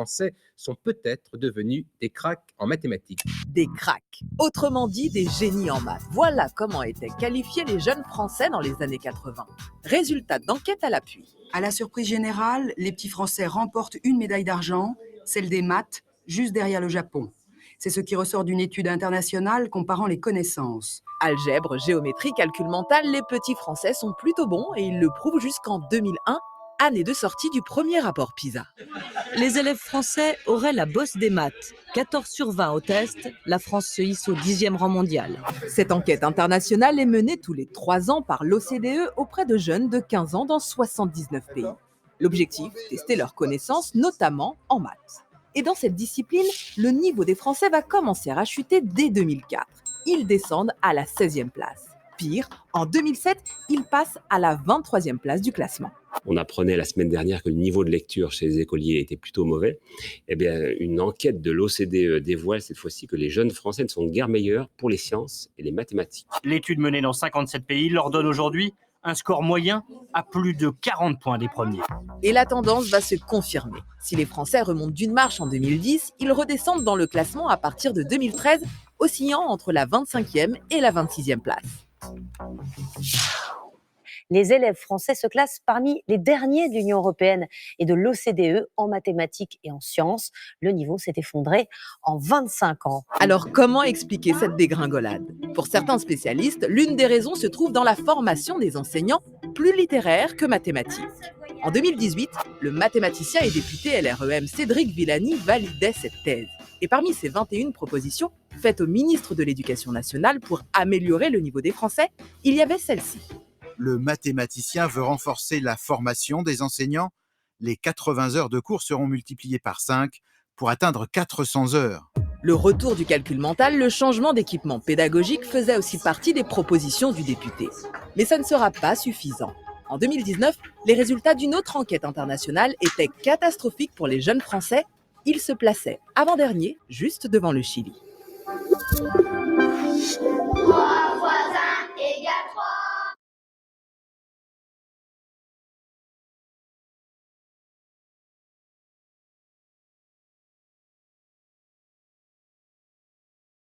Français sont peut-être devenus des cracks en mathématiques. Des cracks, autrement dit des génies en maths. Voilà comment étaient qualifiés les jeunes Français dans les années 80. Résultat d'enquête à l'appui. À la surprise générale, les petits Français remportent une médaille d'argent, celle des maths, juste derrière le Japon. C'est ce qui ressort d'une étude internationale comparant les connaissances. Algèbre, géométrie, calcul mental, les petits Français sont plutôt bons et ils le prouvent jusqu'en 2001, année de sortie du premier rapport PISA. Les élèves français auraient la bosse des maths. 14 sur 20 au test, la France se hisse au 10e rang mondial. Cette enquête internationale est menée tous les 3 ans par l'OCDE auprès de jeunes de 15 ans dans 79 pays. L'objectif, tester leurs connaissances, notamment en maths. Et dans cette discipline, le niveau des Français va commencer à chuter dès 2004. Ils descendent à la 16e place. Pire, en 2007, ils passent à la 23e place du classement. On apprenait la semaine dernière que le niveau de lecture chez les écoliers était plutôt mauvais. Eh bien, une enquête de l'OCDE dévoile cette fois-ci que les jeunes Français ne sont guère meilleurs pour les sciences et les mathématiques. L'étude menée dans 57 pays leur donne aujourd'hui un score moyen à plus de 40 points des premiers. Et la tendance va se confirmer. Si les Français remontent d'une marche en 2010, ils redescendent dans le classement à partir de 2013, oscillant entre la 25e et la 26e place. Les élèves français se classent parmi les derniers de l'Union européenne et de l'OCDE en mathématiques et en sciences. Le niveau s'est effondré en 25 ans. Alors comment expliquer cette dégringolade ? Pour certains spécialistes, l'une des raisons se trouve dans la formation des enseignants, plus littéraire que mathématiques. En 2018, le mathématicien et député LREM Cédric Villani validait cette thèse. Et parmi ses 21 propositions faites au ministre de l'Éducation nationale pour améliorer le niveau des Français, il y avait celle-ci. Le mathématicien veut renforcer la formation des enseignants. Les 80 heures de cours seront multipliées par 5 pour atteindre 400 heures. Le retour du calcul mental, le changement d'équipement pédagogique faisait aussi partie des propositions du député. Mais ça ne sera pas suffisant. En 2019, les résultats d'une autre enquête internationale étaient catastrophiques pour les jeunes Français. Ils se plaçaient avant-dernier, juste devant le Chili.